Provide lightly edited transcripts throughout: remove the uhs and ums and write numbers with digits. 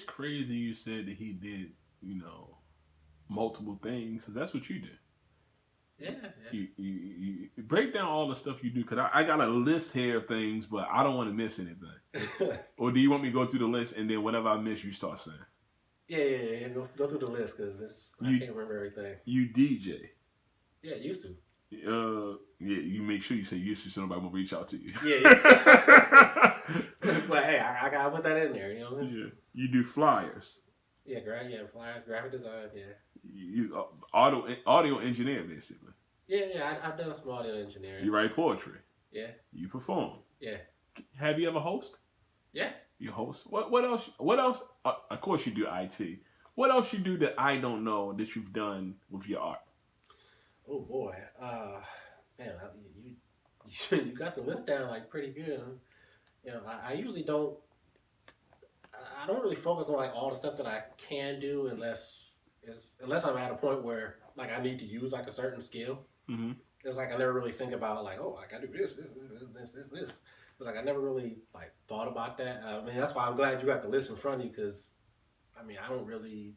crazy you said that he did, multiple things, because that's what you do. Yeah, You break down all the stuff you do, because I got a list here of things, but I don't want to miss anything. Or do you want me to go through the list and then whatever I miss, you start saying? Yeah. Go through the list because I can't remember everything. You DJ. Yeah, used to. Yeah, you make sure you say you so nobody will reach out to you. Yeah. But hey, I gotta put that in there. Yeah. You do flyers. Yeah, flyers, graphic design. Yeah. You audio engineer basically. Yeah. I've done some audio engineering. You write poetry. Yeah. You perform. Yeah. Have you ever host? Yeah. You host. What else? What else? Of course you do IT. What else you do that I don't know that you've done with your art? Oh boy, man, you got the list down like pretty good. I usually don't. I don't really focus on like all the stuff that I can do unless I'm at a point where like I need to use like a certain skill. Mm-hmm. It's like I never really think about like, oh, I gotta do this. It's like I never really like thought about that. I mean, that's why I'm glad you got the list in front of you because, I mean, I don't really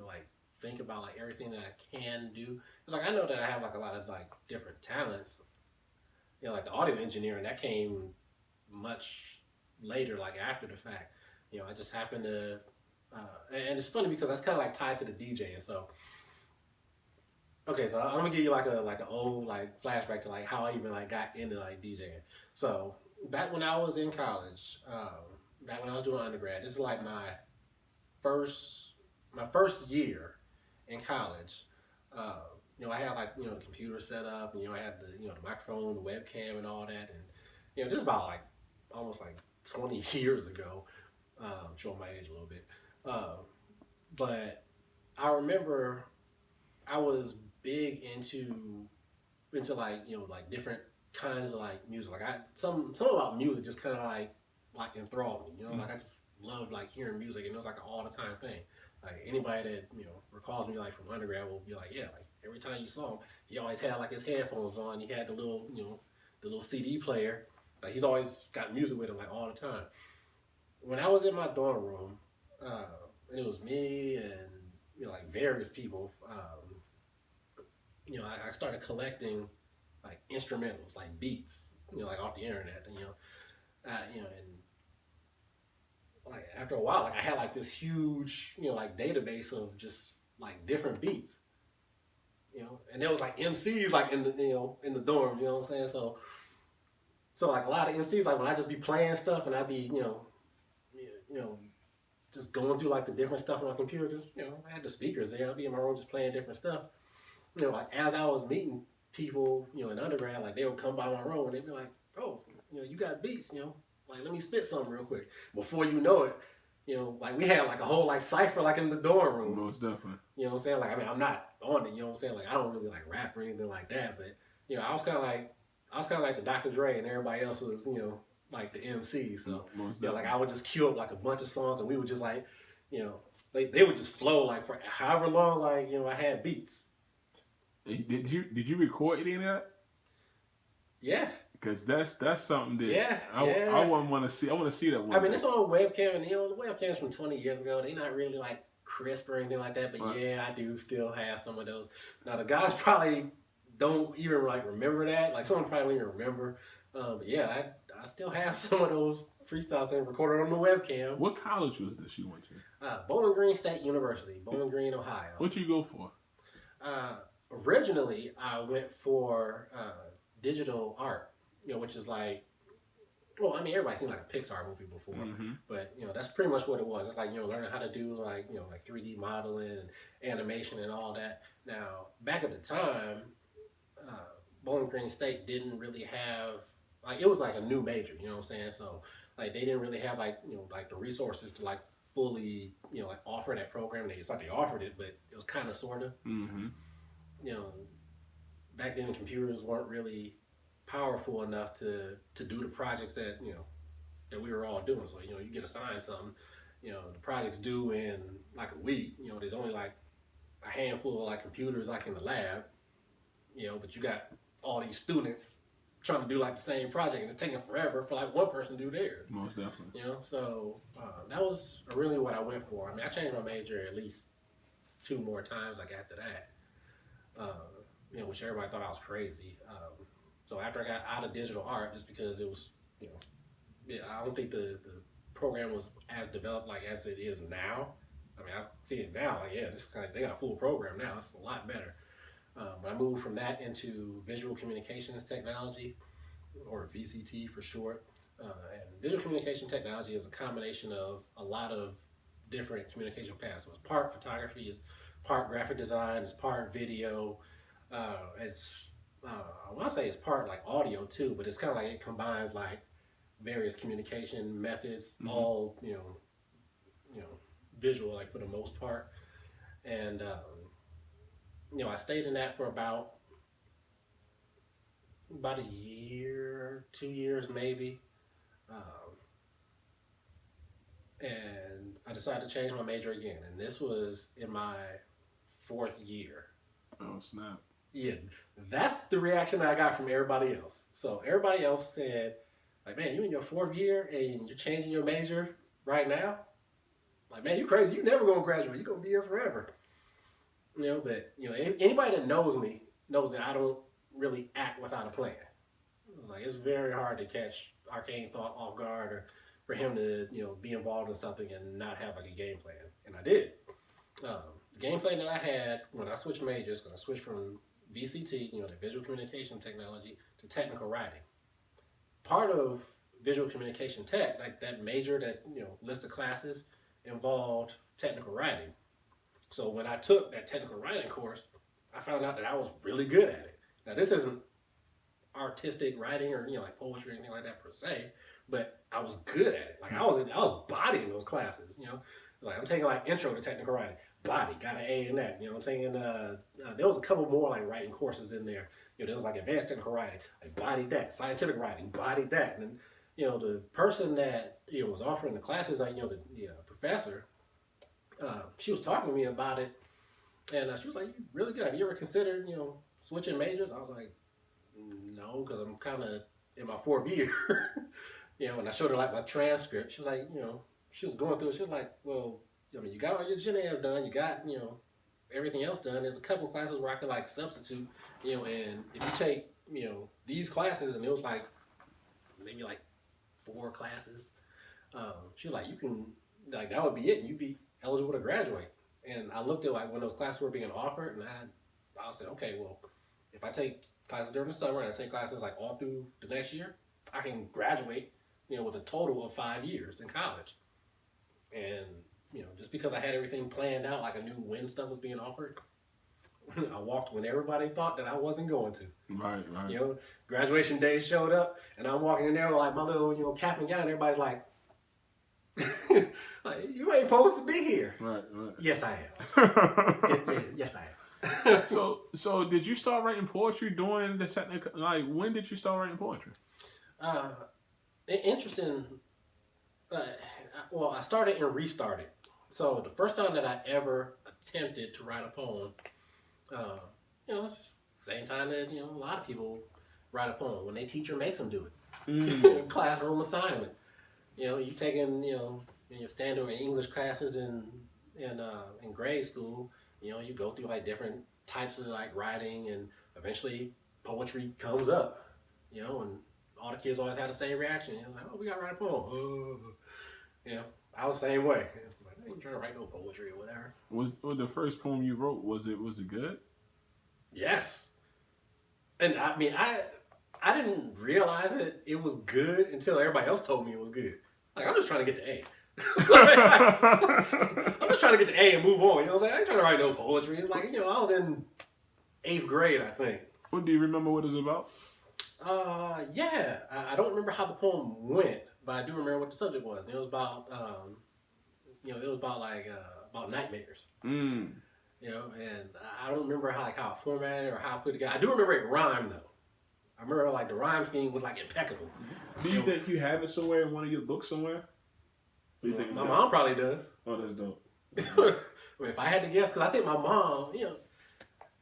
like think about like everything that I can do. It's like I know that I have like a lot of like different talents. Like the audio engineering that came much later, like after the fact. I just happened to, and it's funny because that's kind of like tied to the DJing. So, okay, so I'm gonna give you like an old like flashback to like how I even like got into like DJing. So back when I was in college, back when I was doing undergrad, this is like my first year in college. I had like the computer set up, and I had the the microphone, the webcam, and all that, and this is about like almost like 20 years ago. Showing my age a little bit, but I remember I was big into like like different kinds of like music. Like some about music just kind of like enthralled me. Like I just loved like hearing music, and it was like an all the time thing. Like anybody that recalls me like from undergrad will be like, yeah, like every time you saw him, he always had like his headphones on. He had the little CD player. Like he's always got music with him like all the time. When I was in my dorm room, and it was me and like various people, I started collecting like instrumentals, like beats, like off the internet, and like after a while, like I had like this huge, like database of just like different beats, and there was like MCs like in the in the dorms, you know what I'm saying? So like a lot of MCs, like when I just be playing stuff and I'd be just going through like the different stuff on my computer, just I had the speakers there, I'd be in my room just playing different stuff. Like as I was meeting people, in undergrad, like they would come by my room and they'd be like, oh, you got beats, like let me spit something real quick. Before you know it, like we had like a whole like cipher like in the dorm room. Most definitely. You know what I'm saying? Like I mean, I'm not on it. You know what I'm saying? Like I don't really like rap or anything like that. But I was kind of like the Dr. Dre, and everybody else was like the MC. So like I would just cue up like a bunch of songs, and we would just like they would just flow like for however long like I had beats. Did you record any of that? Yeah. Because that's something that I want to see. I want to see that one. I mean, it's on webcam, and the webcams from 20 years ago. They're not really like crisp or anything like that. But right. Yeah, I do still have some of those. Now the guys probably don't even like remember that. Like someone probably don't even remember. But yeah, I still have some of those freestyles that recorded on the webcam. What college was this you went to? Bowling Green State University, Bowling Green, Ohio. What'd you go for? Originally, I went for digital art. Which is like, well, I mean, everybody's seen like a Pixar movie before, but that's pretty much what it was. It's like learning how to do like like 3D modeling and animation and all that. Now, back at the time, Bowling Green State didn't really have like it was like a new major. You know what I'm saying? So like they didn't really have like like the resources to like fully like offer that program. It's like they offered it, but it was kind of sorta. Back then computers weren't really powerful enough to do the projects that that we were all doing. So you get assigned something, the project's due in like a week. There's only like a handful of like computers like in the lab, but you got all these students trying to do like the same project, and it's taking forever for like one person to do theirs. Most definitely. You know, so that was really what I went for. I mean, I changed my major at least 2 more times like after that. You know, which everybody thought I was crazy. So after I got out of digital art, just because it was, you know, yeah, I don't think the program was as developed like as it is now. I mean, I see it now, like, yeah, it's kind of, they got a full program now. It's a lot better. But I moved from that into visual communications technology, or VCT for short. And visual communication technology is a combination of a lot of different communication paths. So it's part photography, it's part graphic design, it's part video. I want to say it's part like audio too, but it's kind of like it combines like various communication methods, all you know, visual, like for the most part. And you know, I stayed in that for about a year, 2 years maybe. And I decided to change my major again, and this was in my 4th year. Oh, snap. Yeah, that's the reaction that I got from everybody else. So everybody else said, like, man, you in your 4th year and you're changing your major right now? Like, man, you crazy. You never gonna graduate. You're gonna be here forever. You know, but, you know, anybody that knows me knows that I don't really act without a plan. It's like, it's very hard to catch Arcane Thought off guard, or for him to, you know, be involved in something and not have like a game plan. And I did. The game plan that I had when I switched majors, because I switched from VCT, you know, the visual communication technology, to technical writing. Part of visual communication tech, like that major, that, you know, list of classes, involved technical writing. So when I took that technical writing course, I found out that I was really good at it. Now, this isn't artistic writing or, you know, like poetry or anything like that per se, but I was good at it. Like I was bodying those classes, you know. It's like I'm taking like intro to technical writing, body, got an A in that. You know, I'm taking there was a couple more like writing courses in there. You know, there was like advanced technical writing, like bodied that, scientific writing, bodied that. And then, you know, the person that, you know, was offering the classes, like, you know, the professor, she was talking to me about it, and she was like, "You really good? Have you ever considered, you know, switching majors?" I was like, "No, because I'm kind of in my 4th year." You know, and I showed her like my transcript. She was like, you know, she was going through it. She was like, "Well, I mean, you got all your gen eds done. You got, you know, everything else done. There's a couple classes where I could like substitute, you know, and if you take, you know, these classes," and it was like maybe like 4 classes. She was like, "You can, like, that would be it, and you'd be eligible to graduate." And I looked at like when those classes were being offered, and I said, okay, well, if I take classes during the summer and I take classes like all through the next year, I can graduate, you know, with a total of 5 years in college. And, you know, just because I had everything planned out, like I knew when stuff was being offered, I walked when everybody thought that I wasn't going to. Right. You know, graduation day showed up, and I'm walking in there with like my little, you know, cap and gown. Everybody's like, like, "You ain't supposed to be here." Right. Yes, I am. yes, I am. So did you start writing poetry during the technical? Like, when did you start writing poetry? Interesting. Well, I started and restarted. So the first time that I ever attempted to write a poem, you know, it's the same time that, you know, a lot of people write a poem when their teacher makes them do it. Classroom assignment. You know, you taking, you know, in your standard English classes in grade school, you know, you go through like different types of like writing, and eventually poetry comes up, you know, and all the kids always had the same reaction. It was like, "Oh, we got to write a poem." You know, I was the same way. Like, I ain't trying to write no poetry or whatever. Was the first poem you wrote, was it good? Yes. And I mean, I didn't realize it was good until everybody else told me it was good. Like, I'm just trying to get the A. I'm just trying to get the A and move on. You know what I'm saying? I ain't trying to write no poetry. It's like, you know, I was in 8th grade, I think. What do you remember what it was about? Yeah. I don't remember how the poem went, but I do remember what the subject was. And it was about, you know, it was about like, about nightmares. You know, and I don't remember how it formatted or how I put it together. I do remember it rhymed though. I remember like the rhyme scheme was like impeccable. Do you think you have it somewhere in one of your books somewhere? You think my mom probably does. Oh, that's dope. I mean, if I had to guess, because I think my mom, you know,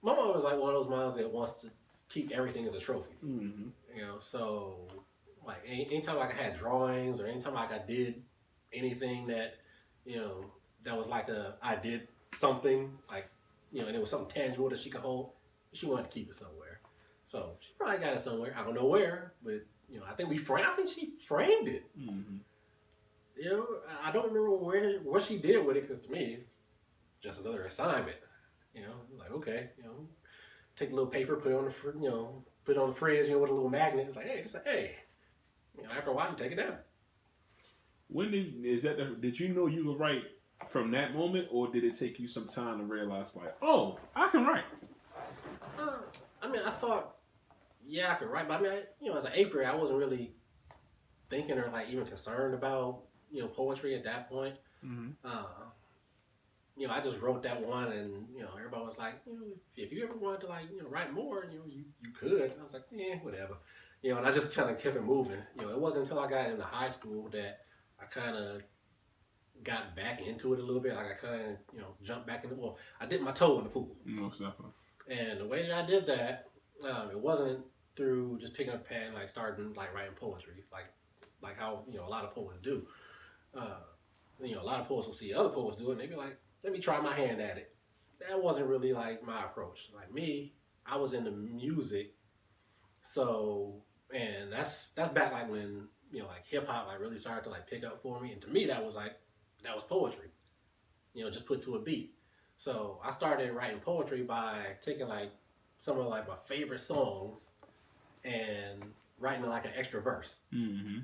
my mom was like one of those moms that wants to keep everything as a trophy. Mm-hmm. You know, so like anytime like I had drawings or anytime like I did anything that, you know, that was like I did something like, you know, and it was something tangible that she could hold, she wanted to keep it somewhere. So she probably got it somewhere. I don't know where, but you know, I think she framed it. Mm-hmm. You know, I don't remember what she did with it because to me, it's just another assignment. You know, like okay, you know, take a little paper, put it on put it on the fridge, you know, with a little magnet. It's like, hey, you know, after a while, you take it down. Did you know you could write from that moment, or did it take you some time to realize, like, oh, I can write? I mean, I thought, yeah, I could write, but I mean, you know, as an 8th grader, I wasn't really thinking or like even concerned about, you know, poetry at that point. Mm-hmm. You know, I just wrote that one, and you know, everybody was like, you know, if you ever wanted to like, you know, write more, you know, you could. And I was like, whatever. You know, and I just kind of kept it moving. You know, it wasn't until I got into high school that I kind of got back into it a little bit. Like I kind of, you know, jumped back in I dipped my toe in the pool. Most definitely. And the way that I did that, it wasn't through just picking up a pen and like starting like writing poetry, like how, you know, a lot of poets do. You know, a lot of poets will see other poets do it and they be like, let me try my hand at it. That wasn't really like my approach. Like me, I was into music, so, and that's back like when, you know, like hip hop like really started to like pick up for me, and to me that was poetry, you know, just put to a beat. So I started writing poetry by taking like some of like my favorite songs and writing like an extra verse. Mm-hmm.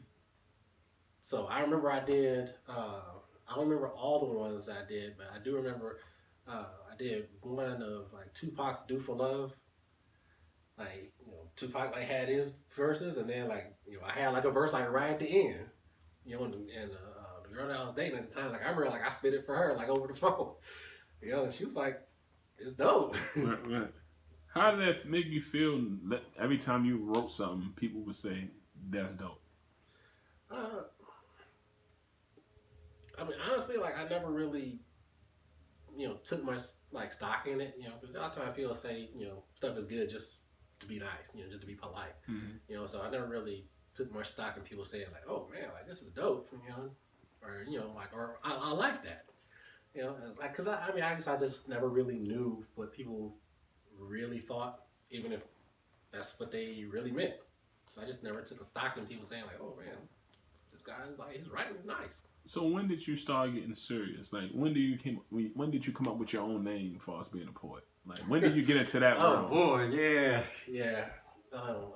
So I remember I did. I don't remember all the ones I did, but I do remember I did one of like Tupac's "Do for Love." Like, you know, Tupac like had his verses, and then like, you know, I had like a verse like right at the end. You know, and the girl that I was dating at the time, like I remember like I spit it for her like over the phone. You know, and she was like, "It's dope." Right. How did that make you feel? Every time you wrote something, people would say, "That's dope." I mean, honestly, like I never really, you know, took much like stock in it. You know, because a lot of times people say, you know, stuff is good just to be nice, you know, just to be polite. Mm-hmm. You know, so I never really took much stock in people saying like, "Oh man, like this is dope," you know, or you know, like, or I like that. You know, it's like, cause I mean, I guess I just never really knew what people really thought, even if that's what they really meant. So I just never took a stock in people saying like, "Oh man, this guy is like his writing is nice." So when did you start getting serious? Like when did you come up with your own name for us being a poet? Like when did you get into that Oh world? boy, yeah.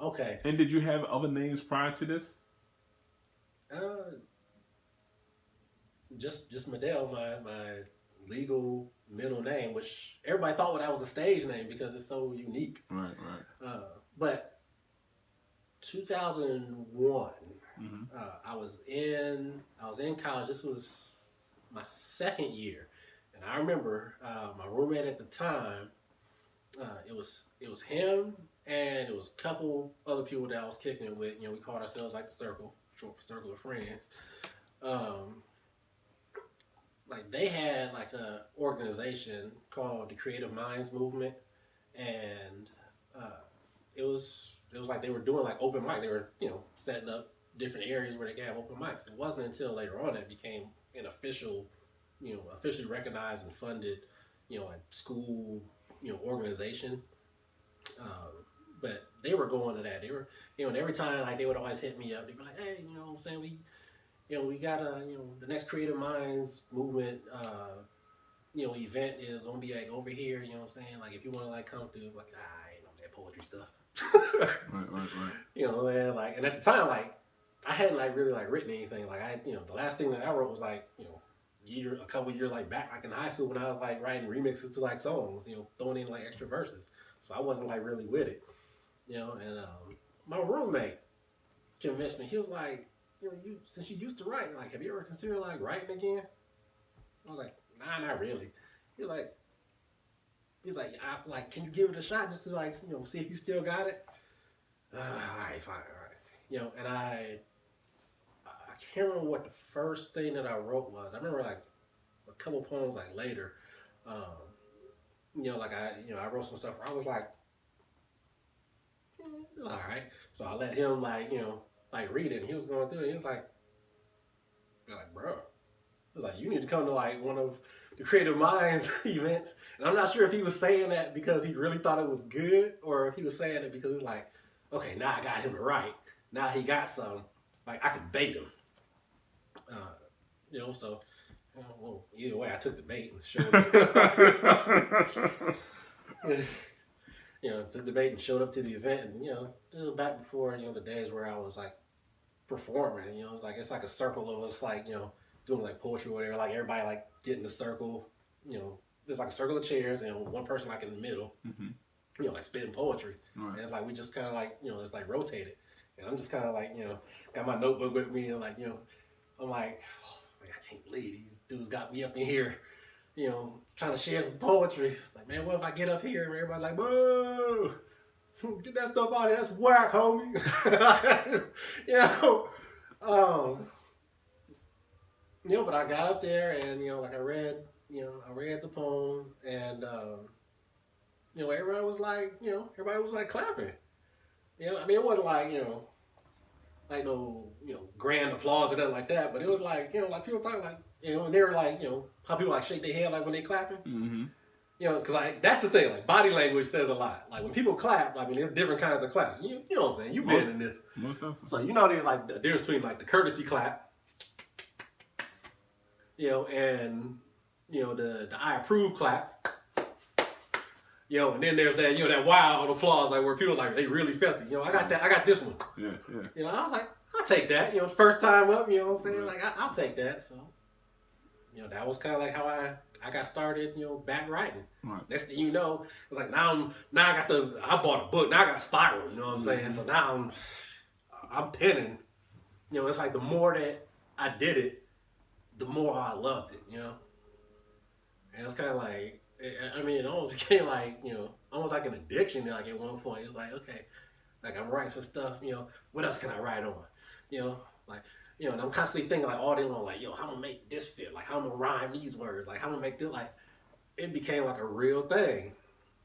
Okay. And did you have other names prior to this? Just Medell, my legal middle name, which everybody thought that was a stage name because it's so unique. Right. But 2001, Mm-hmm. I was in college. This was my second year, and I remember my roommate at the time. It was him, and it was a couple other people that I was kicking it with. You know, we called ourselves like the Circle, short for Circle of Friends. Like they had like a organization called the Creative Minds Movement, and it was like they were doing like open mic. They were, you know, setting up different areas where they could have open mics. It wasn't until later on that it became an official, you know, officially recognized and funded, you know, like school, you know, organization. But they were going to that. They were, you know, and every time like they would always hit me up. They'd be like, "Hey, you know what I'm saying, we got the next Creative Minds Movement, event is gonna be like over here. You know what I'm saying? Like if you want to like come through, I'm like, I ain't on that poetry stuff." Right. You know, and at the time, like I hadn't like really like written anything. Like the last thing that I wrote was like, a couple years like back like in high school when I was like writing remixes to like songs, throwing in like extra verses. So I wasn't like really with it, and my roommate convinced me. He was like, since you used to write, like, have you ever considered like writing again? I was like, nah, not really. He's like, can you give it a shot just to like, see if you still got it? All right, fine, all right. And I can't remember what the first thing that I wrote was. I remember like a couple poems like later. I wrote some stuff where I was like, It's all right. So I let him like read it, and he was going through it. He was like, bro, I was like, you need to come to like one of the Creative Minds events. And I'm not sure if he was saying that because he really thought it was good, or if he was saying it because it's like, okay, now I got him to write. Now he got some, like I could bait him. So well, either way, I took the bait and showed up. Took the bait and showed up to the event, and this is back before the days where I was like performing. It's like a circle of us like doing like poetry or whatever. Like everybody like get in the circle. There's like a circle of chairs and one person like in the middle. Mm-hmm. Like spitting poetry. Right. And it's like we just kind of like it's like rotated, and I'm just kind of like got my notebook with me, and like I'm like, oh, man, I can't believe these dudes got me up in here. Trying to share some poetry. It's like, man, what if I get up here and everybody's like, whoa, get that stuff out of here. That's whack, homie. But I got up there and, like I read the poem and, everybody was like clapping. I mean, it wasn't like, like no, grand applause or nothing like that, but it was like, like people talking like, and they were like, how people like shake their head like when they clapping. Mm-hmm. Because like that's the thing, like body language says a lot. Like when people clap, I mean, there's different kinds of claps. You know what I'm saying? You've been in this. So there's like the difference between like the courtesy clap, and the I approve clap. And then there's that, that wild applause, like where people like they really felt it. I got this one. Yeah. I was like, I'll take that. First time up, what I'm saying? Like I'll take that. So, that was kind of like how I got started, back writing. Right. Next thing you know, it's like now I bought a book. Now I got a spiral. You know what I'm saying? So now I'm penning. It's like the more that I did it, the more I loved it. And it's kind of like. It almost became like, almost like an addiction. Like at one point, it's like, okay, like I'm writing some stuff, what else can I write on? And I'm constantly thinking like all day long, like, how I'm gonna make this fit? Like how I'm gonna rhyme these words? Like how I'm gonna make this, like, it became like a real thing,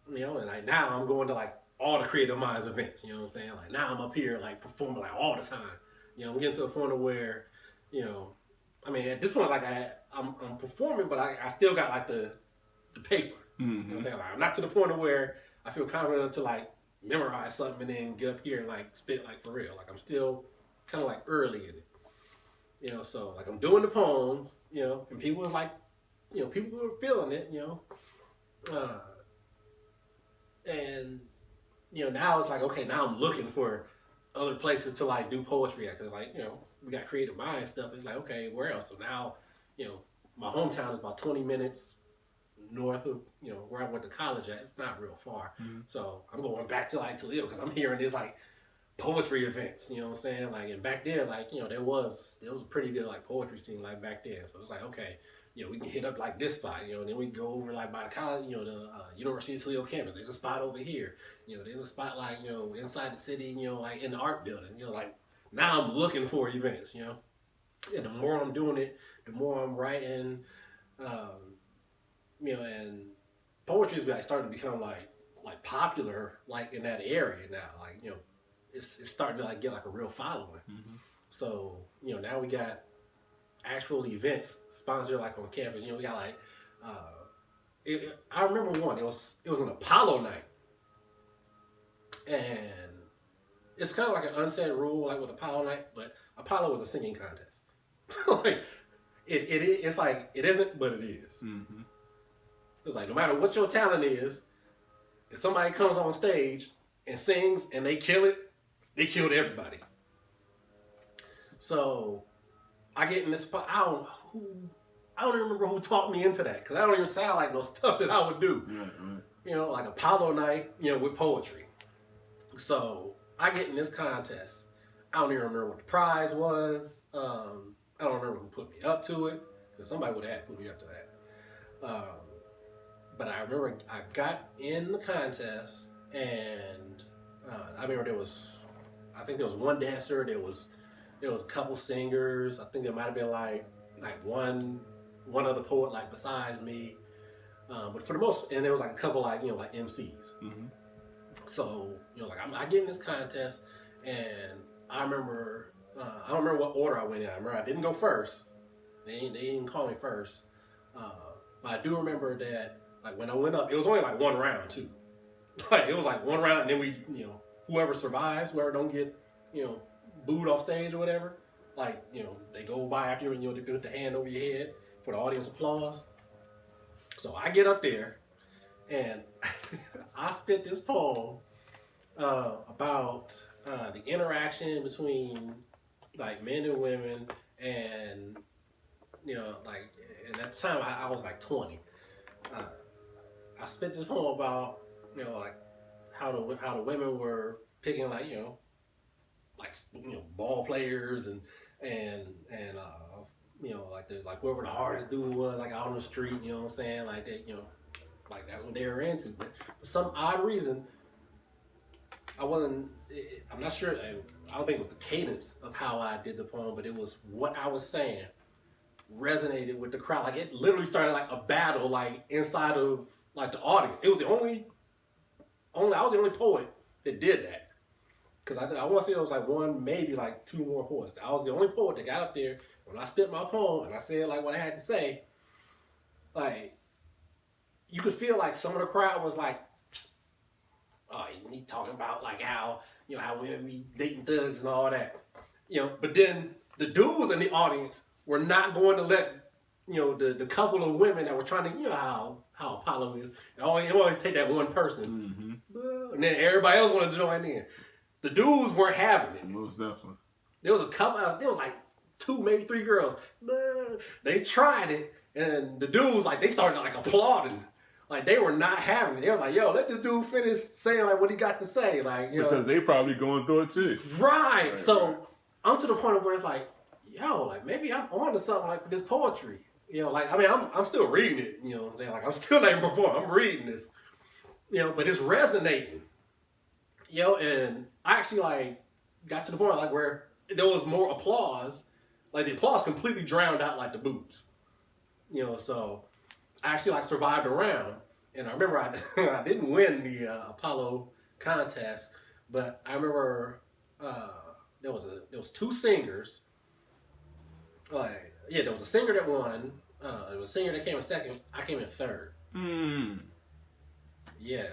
and like now I'm going to like all the Creative Minds events, you know what I'm saying? Like now I'm up here like performing like all the time. I'm getting to a point of where, at this point, like I'm performing, but I still got like the paper. Mm-hmm. You know what I'm saying? Like, I'm not to the point of where I feel confident to like memorize something and then get up here and like spit like for real. Like I'm still kind of like early in it. So like I'm doing the poems, and people was like, people were feeling it, and now it's like, okay, now I'm looking for other places to like do poetry at, because like, we got Creative Mind stuff. It's like, okay, where else? So now, my hometown is about 20 minutes north of where I went to college at. It's not real far. Mm-hmm. So I'm going back to like Toledo because I'm hearing these like poetry events, you know what I'm saying? Like, and back then, like, there was a pretty good like poetry scene like back then. So it was like, okay, we can hit up like this spot, and then we go over like by the college, the University of Toledo campus. There's a spot over here, there's a spot like, inside the city, like in the art building, like now I'm looking for events, and the more I'm doing it, the more I'm writing, and poetry is like starting to become like popular like in that area now. Like, it's starting to like get like a real following. Mm-hmm. So, now we got actual events sponsored like on campus. We got like I remember one. It was an Apollo night. And it's kind of like an unsaid rule like with Apollo night, but Apollo was a singing contest. Like it's like it isn't, but it is. Mm-hmm. It's like no matter what your talent is, if somebody comes on stage and sings and they kill it, they killed everybody. So I get in this spot. I don't even remember who taught me into that, because I don't even sound like no stuff that I would do. Right. Like Apollo night, with poetry. So I get in this contest. I don't even remember what the prize was. I don't remember who put me up to it, because somebody would have had to put me up to that. But I remember I got in the contest, and I remember I think there was one dancer, there was a couple singers. I think there might have been like one other poet like besides me. But for the most, and there was like a couple like like MCs. Mm-hmm. So, like I get in this contest, and I remember, I don't remember what order I went in. I remember I didn't go first. They didn't call me first. But I do remember that, like, when I went up, it was only like one round, too. Like, it was like one round, and then we, whoever survives, whoever don't get, booed off stage or whatever, like, they go by after you, and they put the hand over your head for the audience applause. So I get up there, and I spit this poem about the interaction between, like, men and women, and, like, and at the time I was like 20. I spit this poem about, like how the women were picking, like, ball players and like whoever the hardest dude was, like, out on the street, you know what I'm saying, like that, like that's what they were into. But for some odd reason, I'm not sure, I don't think it was the cadence of how I did the poem, but it was what I was saying resonated with the crowd. Like, it literally started like a battle, like, inside of, like, the audience. It was I was the only poet that did that. Because I want to say there was like one, maybe like two more poets. I was the only poet that got up there when I spit my poem and I said, like, what I had to say. Like, you could feel like some of the crowd was like, oh, he talking about, like, how, how we dating thugs and all that. But then the dudes in the audience were not going to let, the couple of women that were trying to, how Apollo is, and always take that one person. Mm-hmm. And then everybody else wanted to join in. The dudes weren't having it. Most definitely. There was like 2, maybe 3 girls. They tried it, and the dudes, like, they started, like, applauding. Like, they were not having it. They was like, yo, let this dude finish saying, like, what he got to say. Like, because they probably going through it too. Right. So I'm to the point where it's like, yo, like, maybe I'm on to something, like, with this poetry. Like, I mean, I'm still reading it, you know what I'm saying? Like, I'm still not even performing. I'm reading this, but it's resonating. And I actually, like, got to the point, like, where there was more applause. Like, the applause completely drowned out, like, the boos. So I actually, like, survived a round. And I remember I didn't win the Apollo contest, but I remember there was 2 singers. Like, yeah, there was a singer that won. There was a singer that came in second. I came in third. Yeah.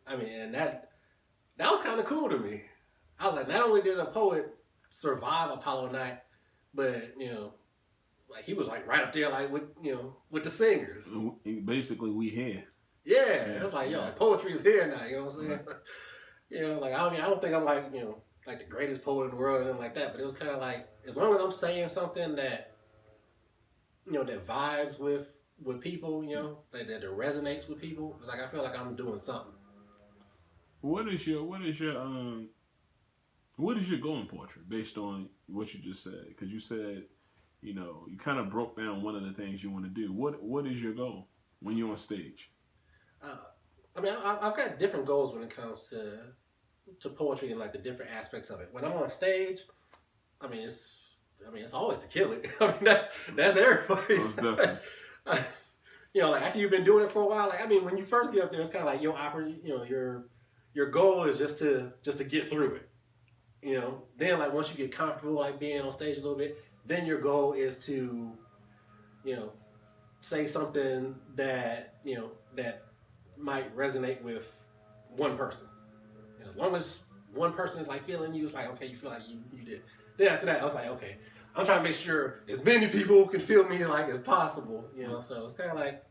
I mean, and that was kind of cool to me. I was like, not only did a poet survive Apollo night, but, like, he was, like, right up there, like, with the singers. Basically, we here. Yeah. It's like, like, poetry is here now, you know what I'm saying? Like, I don't think I'm, like, like the greatest poet in the world or anything like that, but it was kind of like, as long as I'm saying something that, that vibes with people, like that resonates with people, it's like, I feel like I'm doing something. What is your goal in poetry based on what you just said? Because you said, you kind of broke down one of the things you want to do. What is your goal when you're on stage? I mean, I've got different goals when it comes to poetry and, like, the different aspects of it. When I'm on stage, I mean, it's always to kill it. I mean, that's everybody's. Like, after you've been doing it for a while, like, I mean, when you first get up there, it's kind of like your goal is just to get through it. Then, like, once you get comfortable, like, being on stage a little bit, then your goal is to, say something that, that might resonate with one person. As long as one person is, like, feeling you, it's like, okay, you feel like you did. Then after that, I was like, okay, I'm trying to make sure as many people can feel me, like, as possible, So it's kind of like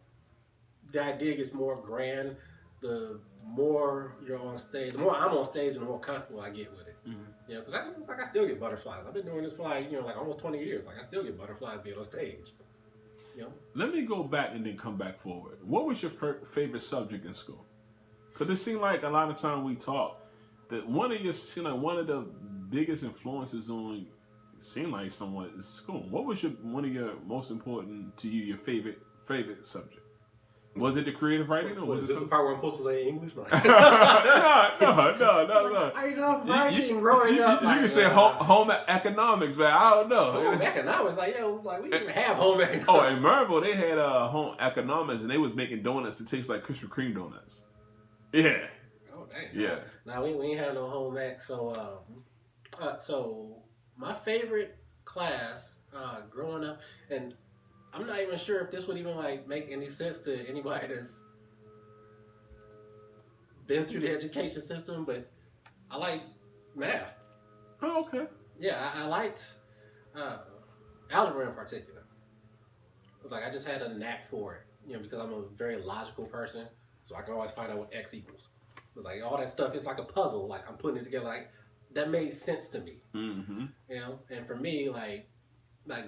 the idea gets more grand the more you're on stage, the more I'm on stage, and the more comfortable I get with it. Mm-hmm. Because I still get butterflies. I've been doing this for like almost 20 years. Like, I still get butterflies being on stage. Let me go back and then come back forward. What was your favorite subject in school? Because it seemed like a lot of time we talk that one of the biggest influences on seemed like somewhat is school. What was one of your most important to you, your favorite subject? Was it the creative writing, or was this the part where I'm supposed to say English? No. No. I love writing growing up. You can say home economics, but I don't know. Home economics, like we didn't have home economics. Oh, in Maryville, they had home economics, and they was making donuts that taste like Krispy Kreme donuts. Yeah. dang. Yeah. Now we ain't have no home ec. So so my favorite class growing up, and I'm not even sure if this would even like make any sense to anybody that's been through the education system, but I like math. Oh, okay. Yeah, I liked algebra in particular. It was like I just had a knack for it, you know, because I'm a very logical person, so I can always find out what x equals. It was like all that stuff. It's like a puzzle. Like I'm putting it together. Like that made sense to me. Mm-hmm. You know, and for me, like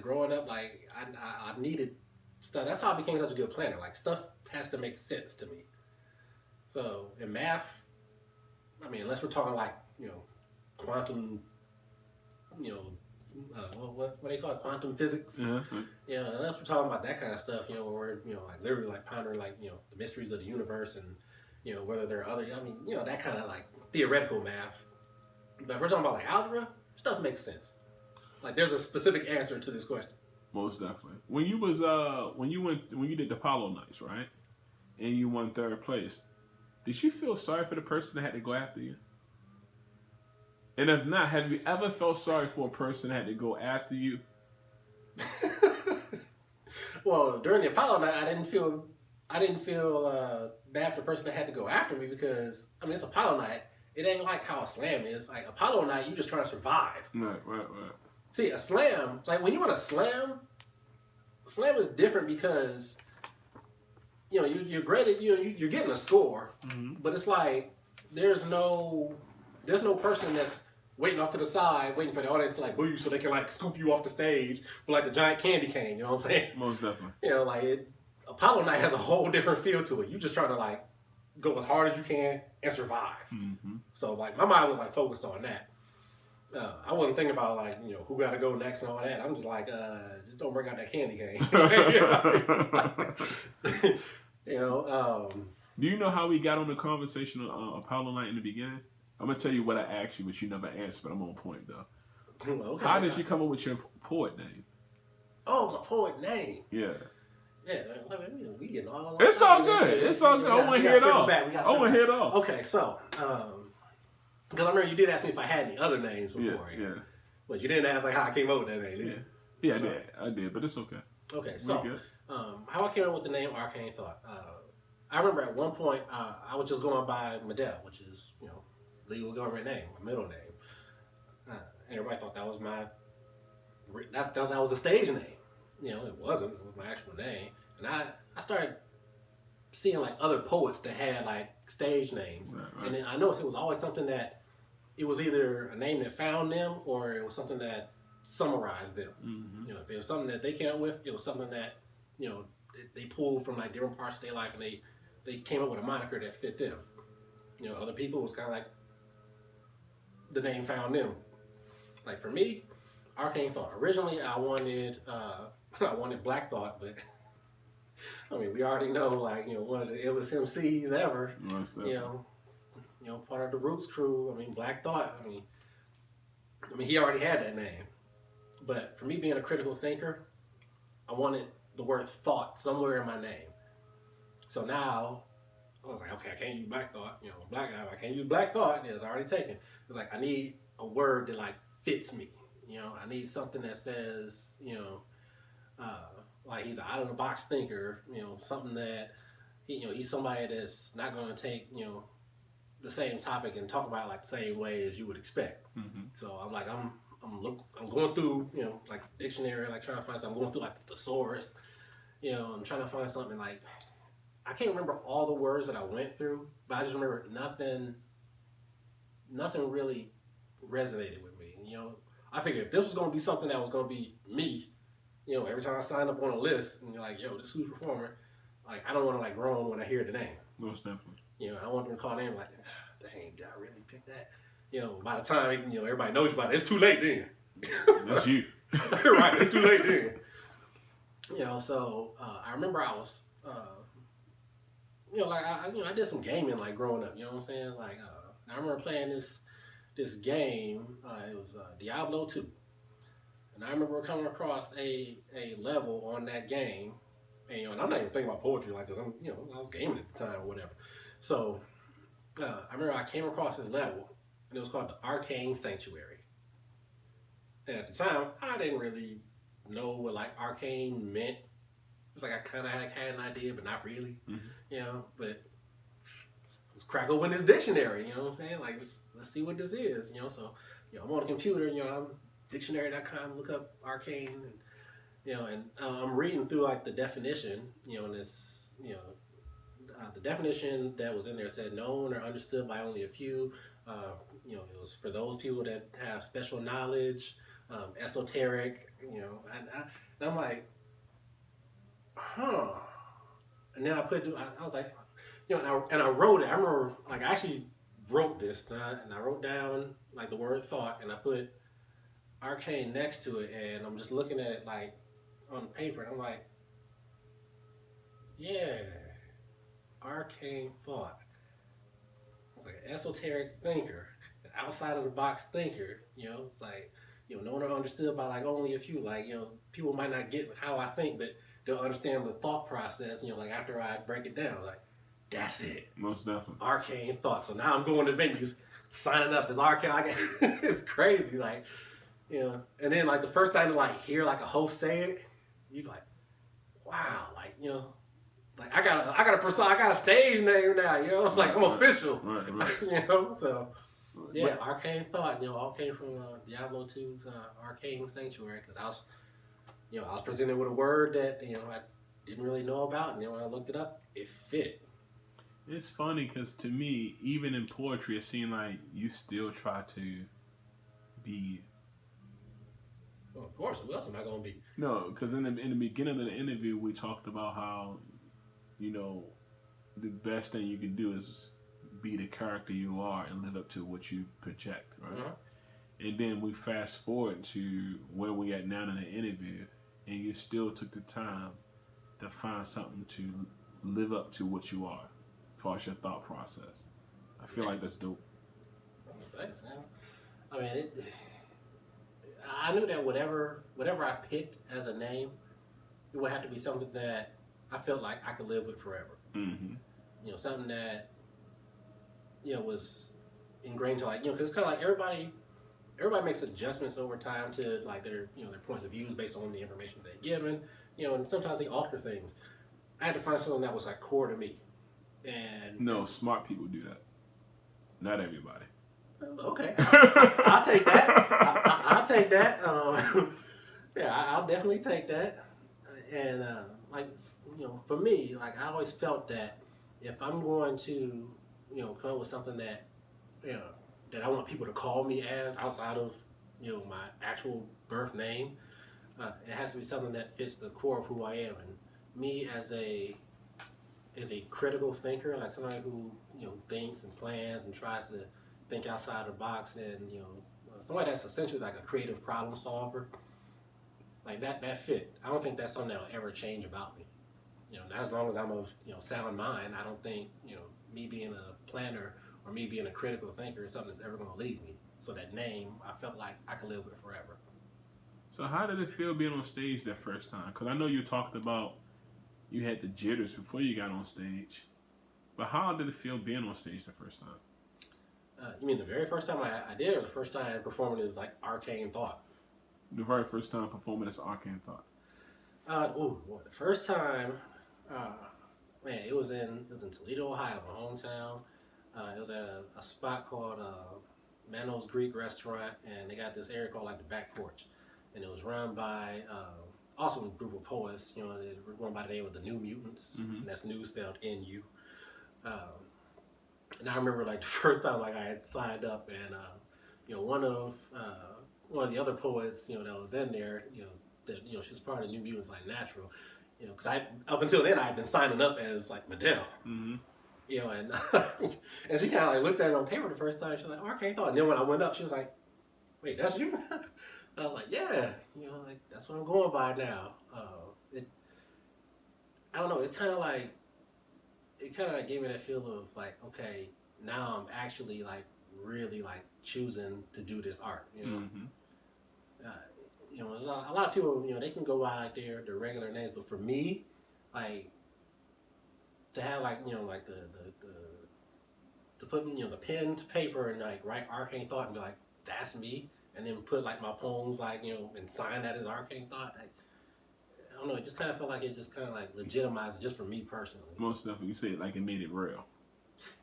growing up, like I needed stuff. That's how I became such a good planner. Like stuff has to make sense to me. So in math, I mean, unless we're talking like quantum, what do they call it? Quantum physics. Mm-hmm. You know, unless we're talking about that kind of stuff, where we're like literally like pondering like the mysteries of the universe and whether there are other. I mean, that kind of like theoretical math. But if we're talking about like algebra, stuff makes sense. Like there's a specific answer to this question. Most definitely. When you was when you did the Apollo nights, right? And you won 3rd place, did you feel sorry for the person that had to go after you? And if not, have you ever felt sorry for a person that had to go after you? Well, during the Apollo night, I didn't feel bad for the person that had to go after me because I mean it's Apollo night. It ain't like how a slam is. Like Apollo night, you just trying to survive. Right. See, a slam, like when you want to slam is different because you're graded. You're getting a score, mm-hmm. but it's like there's no person that's waiting off to the side, waiting for the audience to like boo you so they can like scoop you off the stage with like the giant candy cane. You know what I'm saying? Most definitely. Apollo night has a whole different feel to it. You just trying to like go as hard as you can and survive. Mm-hmm. So like my mind was like focused on that. I wasn't thinking about like who got to go next and all that. I'm just like just don't bring out that candy cane. Do you know how we got on the conversation on Apollo night in the beginning? I'm gonna tell you what I asked you, but you never answered. But I'm on point though. Okay. How did you come up with your poet name? Oh, my poet name. Yeah. Yeah, we getting all. It's all good. It's all good. I want to hear it all. I want to hear it all. Okay, so because I remember you did ask me if I had any other names before. Yeah. But you didn't ask like how I came up with that name. Did you? Yeah, I did, but it's okay. Okay, so how I came up with the name Arcane Thought. I remember at one point I was just going by Medell, which is legal government name, my middle name. Everybody thought that was that was a stage name. It wasn't. It was my actual name. And I started seeing like other poets that had like stage names. Right. And then I noticed it was always something that it was either a name that found them or it was something that summarized them. Mm-hmm. If it was something that they came up with, it was something that, they pulled from like different parts of their life and they came up with a moniker that fit them. Other people, it was kind of like the name found them. Like for me, Arcane Thought. Originally, I wanted Black Thought, but I mean, we already know, like one of the illest MCs ever. Part of the Roots crew. I mean, Black Thought. I mean, he already had that name. But for me, being a critical thinker, I wanted the word thought somewhere in my name. So now I was like, okay, I can't use Black Thought. Black guy, I can't use Black Thought. It's already taken. It's like I need a word that like fits me. I need something that says, like he's an out of the box thinker. Something that he's somebody that's not going to take the same topic and talk about it like the same way as you would expect. Mm-hmm. So I'm like I'm going through like dictionary, like trying to find something. I'm going through like the thesaurus. I'm trying to find something like I can't remember all the words that I went through, but I just remember nothing really resonated with me. I figured if this was going to be something that was going to be me, every time I signed up on a list and you're like, yo, this who's performing, like I don't want to like groan when I hear the name. Most definitely. I want them to call the name like, dang, did I really pick that? By the time everybody knows about it, it's too late then. That's you. Right, it's too late then. So I remember I was, I did some gaming like growing up. You know what I'm saying? It's like I remember playing this game. It was Diablo 2, and I remember coming across a level on that game, and I'm not even thinking about poetry, like, cause I was gaming at the time or whatever. So I remember I came across this level, and it was called the Arcane Sanctuary. And at the time, I didn't really know what like arcane meant. It was like I kind of had an idea, but not really, you know. But let's crack open this dictionary, you know what I'm saying? Like, let's see what this is, you know. So, you know, I'm on the computer, you know, I'm dictionary.com, look up arcane, and you know, and I'm reading through like the definition, you know, and this, you know. The definition that was in there said known or understood by only a few. You know, it was for those people that have special knowledge, esoteric. You know, and I'm like, huh. And then I was like, you know, and I wrote it. I remember, like, I actually wrote this, and I wrote down like the word thought, and I put arcane next to it, and I'm just looking at it like on the paper, and I'm like, yeah. Arcane thought. It's like an esoteric thinker, an outside of the box thinker. You know, it's like, you know, known or understood by like only a few. Like, you know, people might not get how I think, but they'll understand the thought process. You know, like after I break it down, like that's it. Most definitely. Arcane thought. So now I'm going to venues, signing up as arcane. It's crazy, like, you know. And then like the first time to like hear like a host say it, you like, wow, like, you know. Like I got a persona, I got a stage name now, you know. It's like I'm official, right. You know. So yeah, Arcane Thought, you know, all came from Diablo 2's Arcane Sanctuary, because I was presented with a word that, you know, I didn't really know about, and you know, when I looked it up, it fit. It's funny because to me, even in poetry, it seemed like you still try to be. Well, of course, who else am I gonna be? No, because in the beginning of the interview, we talked about how, you know, the best thing you can do is be the character you are and live up to what you project, right? And then we fast forward to where we at now in the interview, and you still took the time to find something to live up to what you are, as far as your thought process. I feel like that's dope. Thanks, man. I mean, I knew that whatever I picked as a name, it would have to be something that I felt like I could live with forever. Mm-hmm. You know, something that, you know, was ingrained to, like, you know, because it's kind of like everybody makes adjustments over time to like their, you know, their points of views based on the information they're given, you know, and sometimes they alter things. I had to find something that was like core to me. And no, smart people do that. Not everybody. Okay, I'll take that. I'll take that. Yeah, I'll definitely take that. And like, you know, for me, like I always felt that if I'm going to, you know, come up with something that, you know, that I want people to call me as outside of, you know, my actual birth name, it has to be something that fits the core of who I am. And me as a critical thinker, like somebody who, you know, thinks and plans and tries to think outside the box, and, you know, somebody that's essentially like a creative problem solver, like that fit. I don't think that's something that'll ever change about me. You know, as long as I'm of, you know, sound mind, I don't think, you know, me being a planner or me being a critical thinker is something that's ever going to leave me. So that name, I felt like I could live with forever. So how did it feel being on stage that first time? Because I know you talked about you had the jitters before you got on stage, but how did it feel being on stage the first time? You mean the very first time I did, or the first time performing as like Arcane Thought? The very first time performing as Arcane Thought. The first time, man, it was in Toledo, Ohio, my hometown. It was at a spot called Mano's Greek Restaurant, and they got this area called like the Back Porch, and it was run by also a group of poets. You know, they were going by the name of the New Mutants, and that's new spelled N-U. And I remember like the first time like I had signed up, and you know, one of the other poets, you know, that was in there, you know, that, you know, she was part of the New Mutants, like Natural, you know, because I up until then I had been signing up as like Medell. You know, and and she kind of like looked at it on paper the first time. She was like, Arcane Thought. And then when I went up, she was like, wait, that's you? And I was like, yeah, you know, like, that's what I'm going by now. I don't know, it kind of like gave me that feel of like, okay, now I'm actually like really like choosing to do this art, you know. You know, there's a lot of people, you know, they can go by like their regular names, but for me, like, to have like, you know, like the to put the pen to paper and like write Arcane Thought and be like, that's me, and then put like my poems like and sign that as Arcane Thought. Like, I don't know. It just kind of felt like it just kind of like legitimized it just for me personally. Most definitely, you say it like it made it real.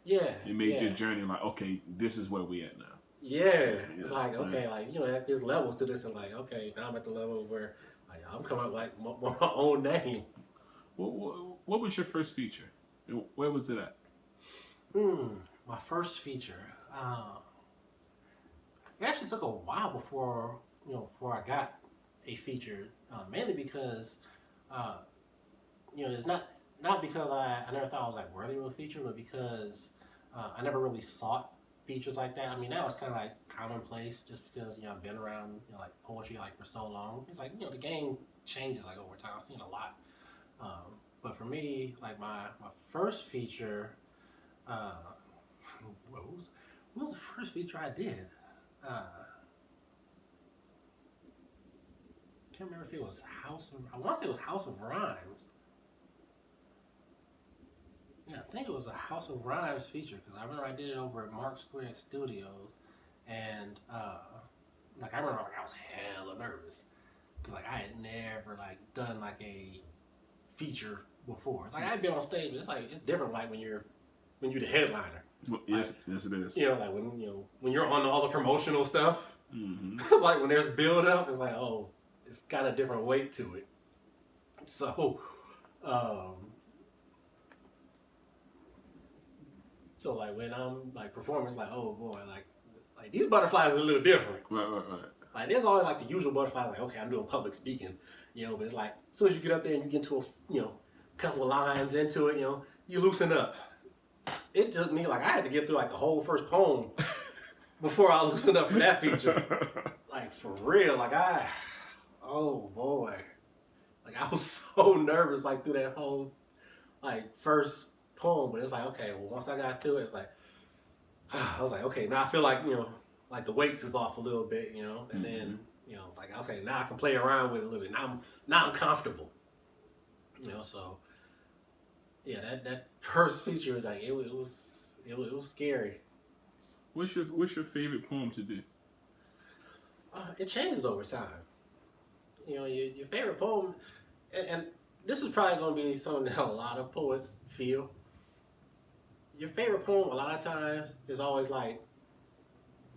Yeah. It made your journey like, okay, this is where we at now. Yeah. It's like, okay, like there's levels to this, and like, okay, now I'm at the level where like I'm coming up like my own name. What was your first feature? Where was it at? My first feature. It actually took a while before I got a feature, mainly because it's not because I never thought I was like worthy of a feature, but because I never really sought features like that. I mean, now it's kind of like commonplace just because I've been around like poetry like for so long. It's like the game changes like over time. I've seen a lot, but for me, like my first feature, what was the first feature I did? Can't remember if it was I want to say it was House of Rhymes. Yeah, I think it was a House of Rhymes feature because I remember I did it over at Mark Square Studios, and like I remember like I was hella nervous because like I had never like done like a feature before. It's like I'd been on stage, but it's different like when you're the headliner. Yes, yes it is. Like when you're on all the promotional stuff. Mm-hmm. It's like when there's build up, it's like, oh, it's got a different weight to it. So, so like when I'm like performing, it's like, oh boy, like these butterflies are a little different. Right. Like there's always like the usual butterflies, like okay, I'm doing public speaking, but it's like as soon as you get up there and you get into a couple of lines into it, you loosen up. It took me like I had to get through like the whole first poem before I loosened up for that feature. Like for real, like oh boy, like I was so nervous like through that whole like first poem. But it's like okay, well once I got through it, it's like I was like okay, now I feel like like the weights is off a little bit, and then like okay, now I can play around with it a little bit. Now I'm comfortable, so. Yeah, that first feature, like it was scary. What's your favorite poem to do? It changes over time. Your favorite poem, and this is probably going to be something that a lot of poets feel. Your favorite poem, a lot of times, is always like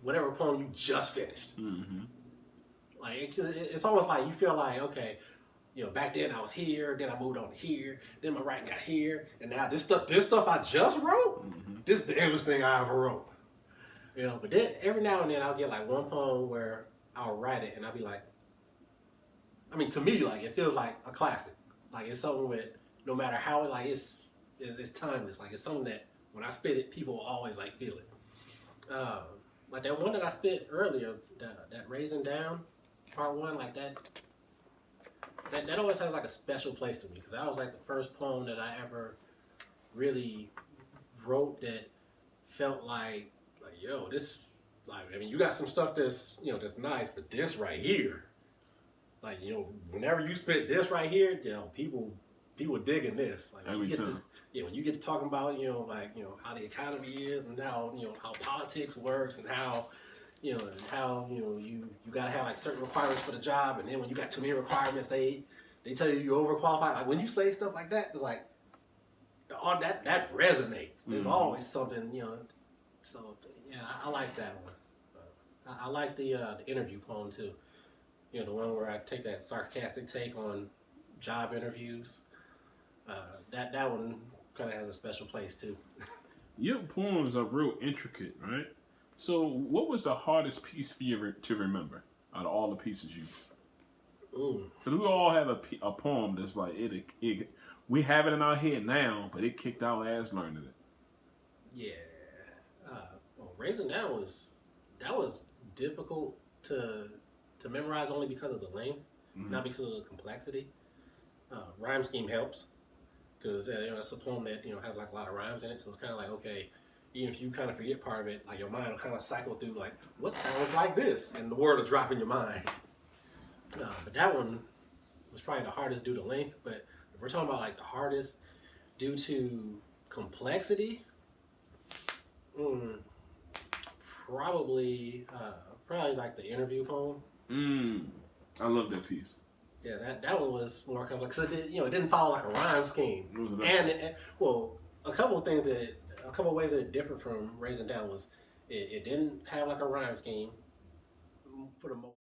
whatever poem you just finished. Mm-hmm. Like it's almost like you feel like okay. Back then I was here, then I moved on to here, then my writing got here, and now this stuff I just wrote, this is the illest thing I ever wrote. But then every now and then I'll get like one poem where I'll write it and I'll be like, I mean to me like it feels like a classic. Like it's something that no matter how like it's timeless. Like it's something that when I spit it, people will always like feel it. Like that one that I spit earlier, that Raising Down, Part 1, like that always has like a special place to me because that was like the first poem that I ever really wrote that felt like yo, this like I mean you got some stuff that's that's nice, but this right here, like whenever you spit this right here, people digging this. Like when you get this, when you get to talking about like how the economy is and how how politics works and how you gotta have like certain requirements for the job, and then when you got too many requirements, they tell you you're overqualified. Like when you say stuff like that, it's like all that resonates. There's always something, So yeah, I like that one. I like the interview poem too. The one where I take that sarcastic take on job interviews. That one kind of has a special place too. Your poems are real intricate, right? So, what was the hardest piece for you to remember out of all the pieces you? Because we all have a poem that's like it. We have it in our head now, but it kicked our ass learning it. Yeah, well, Raising Down was difficult to memorize only because of the length, not because of the complexity. Rhyme scheme helps because it's a poem that has like a lot of rhymes in it, so it's kind of like okay. Even if you kind of forget part of it, like your mind will kind of cycle through like, what sounds like this? And the word will drop in your mind. But that one was probably the hardest due to length. But if we're talking about like the hardest due to complexity, Mm, probably, probably like the interview poem. I love that piece. Yeah, that one was more complex. Cause it didn't follow like a rhyme scheme. Well, a couple of ways that it differed from Raising Down was it didn't have like a rhyme scheme for the most.